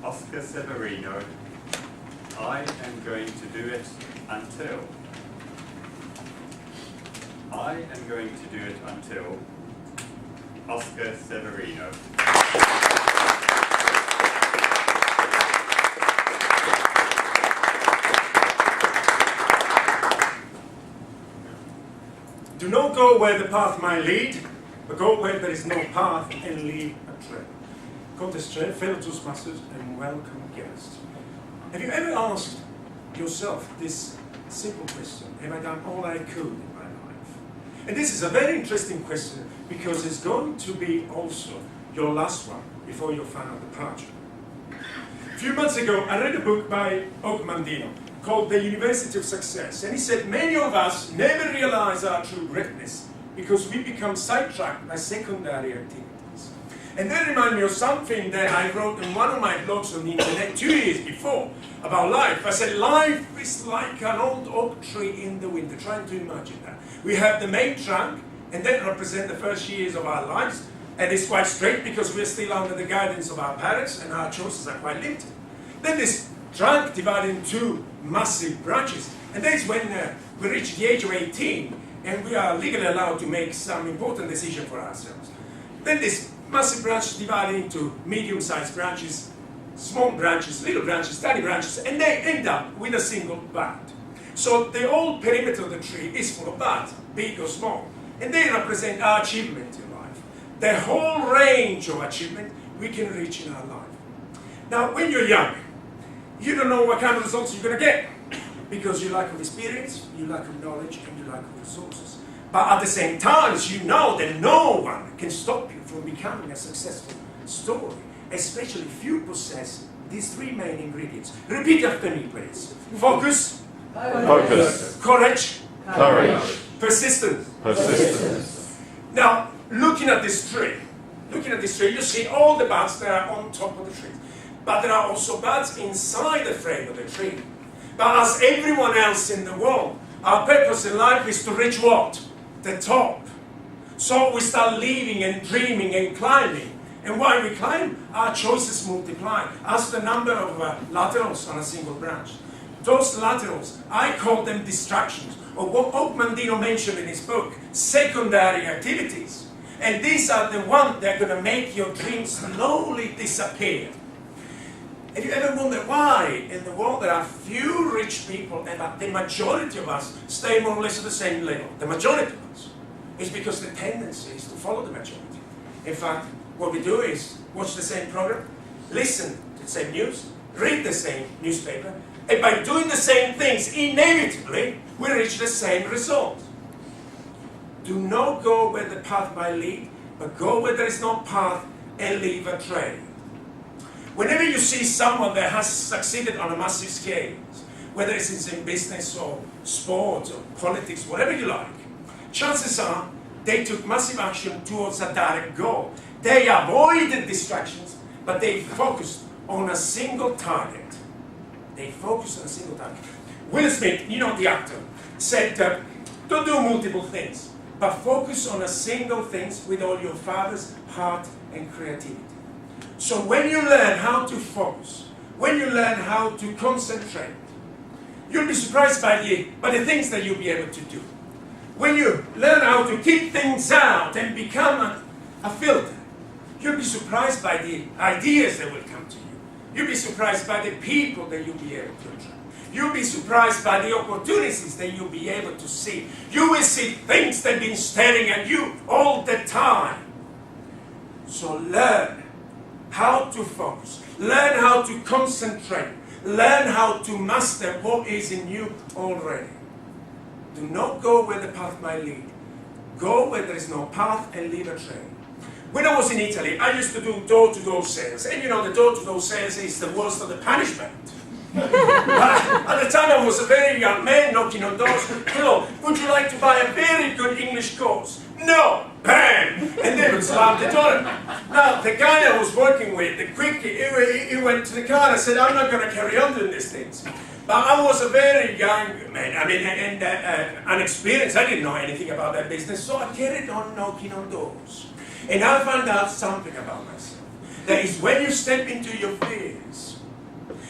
Savarino, I am going to do it until. I am going to do it until Oscar Savarino. Do not go where the path might lead, but go where there is no path and leave a trail. Contest fellow Toastmasters, and welcome guests. Have you ever asked yourself this simple question? Have I done all I could in my life? And this is a very interesting question because it's going to be also your last one before your final departure. A few months ago, I read a book by Mandino called The University of Success. And he said, many of us never realize our true greatness because we become sidetracked by secondary activities. And that reminded me of something that I wrote in one of my blogs on the internet 2 years before about life. I said, life is like an old oak tree in the winter, trying to imagine that. We have the main trunk, and that represents the first years of our lives. And it's quite straight because we're still under the guidance of our parents and our choices are quite limited. Then this trunk divided into massive branches. And that's when we reach the age of 18 and we are legally allowed to make some important decision for ourselves. Then this massive branch divided into medium-sized branches, small branches, little branches, tiny branches, and they end up with a single bud. So the whole perimeter of the tree is full of buds, big or small, and they represent our achievement in life. The whole range of achievement we can reach in our life. Now, when you're young, you don't know what kind of results you're going to get because you lack of experience, you lack of knowledge, and you lack of resources. But at the same time, you know that no one can stop you from becoming a successful story, especially if you possess these three main ingredients. Repeat after me, please. Focus. Focus. Courage. Courage. Persistence. Persistence. Now, looking at this tree, you see all the buds that are on top of the tree. But there are also buds inside the frame of the tree. But as everyone else in the world, our purpose in life is to reach what? The top. So we start living and dreaming and climbing. And while we climb, our choices multiply as the number of laterals on a single branch. Those laterals, I call them distractions, or what Mandino mentioned in his book, secondary activities. And these are the ones that are going to make your dreams slowly disappear. Have you ever wondered why in the world there are few rich people and the majority of us stay more or less at the same level? The majority of us. It's because the tendency is to follow the majority. In fact, what we do is watch the same program, listen to the same news, read the same newspaper, and by doing the same things, inevitably, we reach the same result. Do not go where the path might lead, but go where there is no path and leave a trail. Whenever you see someone that has succeeded on a massive scale, whether it's in business or sport or politics, whatever you like, chances are they took massive action towards a direct goal. They avoided distractions, but they focused on a single target. Will Smith, you know the actor, said, don't do multiple things, but focus on a single thing with all your father's heart and creativity. So when you learn how to focus, when you learn how to concentrate, you'll be surprised by the things that you'll be able to do. When you learn how to keep things out and become a filter, you'll be surprised by the ideas that will come to you. You'll be surprised by the people that you'll be able to attract. You'll be surprised by the opportunities that you'll be able to see. You will see things that have been staring at you all the time. So learn how to focus. Learn how to concentrate. Learn how to master what is in you already. Do not go where the path might lead. Go where there is no path and leave a trail. When I was in Italy, I used to do door-to-door sales. And you know, the door-to-door sales is the worst of the punishment. At the time, I was a very young man knocking on doors. Hello, would you like to buy a very good English course? No! Bang! And they would slam the door. Now, the guy I was working with, he went to the car and said, I'm not going to carry on doing these things. But I was a very young man, and unexperienced. I didn't know anything about that business, so I carried on knocking on doors. And I found out something about myself. That is when you step into your fears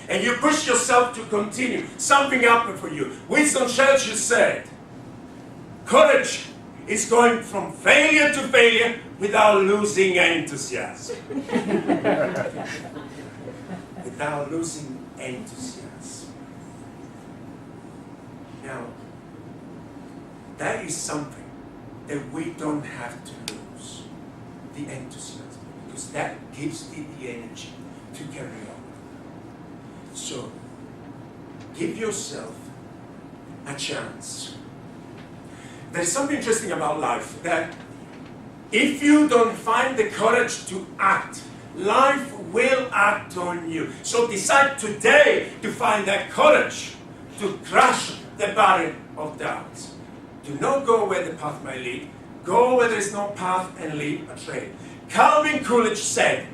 and you push yourself to continue, something happened for you. Winston Churchill said, courage is going from failure to failure without losing enthusiasm. Without losing enthusiasm. Now, that is something that we don't have to lose, the enthusiasm, because that gives me the energy to carry on. So, give yourself a chance. There's something interesting about life, that if you don't find the courage to act, life will act on you. So decide today to find that courage to crush the barrier of doubt. Do not go where the path may lead. Go where there is no path and leave a trail. Calvin Coolidge said,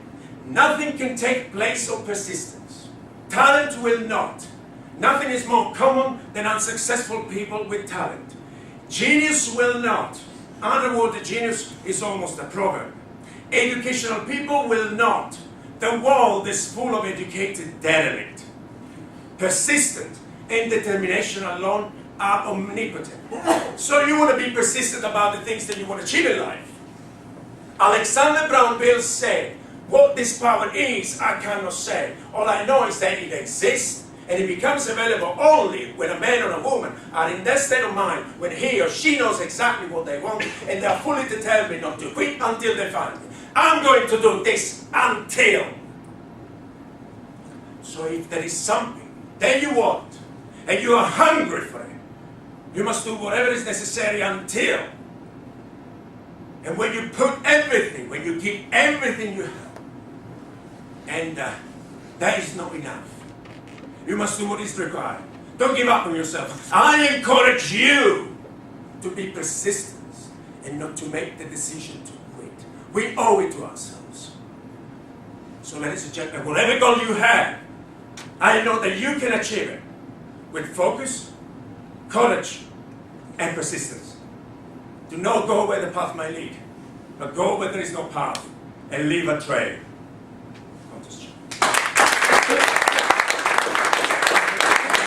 nothing can take place of persistence. Talent will not. Nothing is more common than unsuccessful people with talent. Genius will not. Underwater genius is almost a proverb. Educational people will not. The world is full of educated derelict. Persistent and determination alone are omnipotent. So you want to be persistent about the things that you want to achieve in life. Alexander Brown Bill said, what this power is, I cannot say. All I know is that it exists, and it becomes available only when a man or a woman are in that state of mind, when he or she knows exactly what they want, and they are fully determined not to quit until they find it. I'm going to do this until. So if there is something that you want, and you are hungry for it, you must do whatever is necessary until. And when you put everything, when you give everything you have, and that is not enough, you must do what is required. Don't give up on yourself. I encourage you to be persistent and not to make the decision to quit. We owe it to ourselves. So ladies and gentlemen, whatever goal you have, I know that you can achieve it with focus, courage, and persistence. Do not go where the path may lead, but go where there is no path and leave a trail.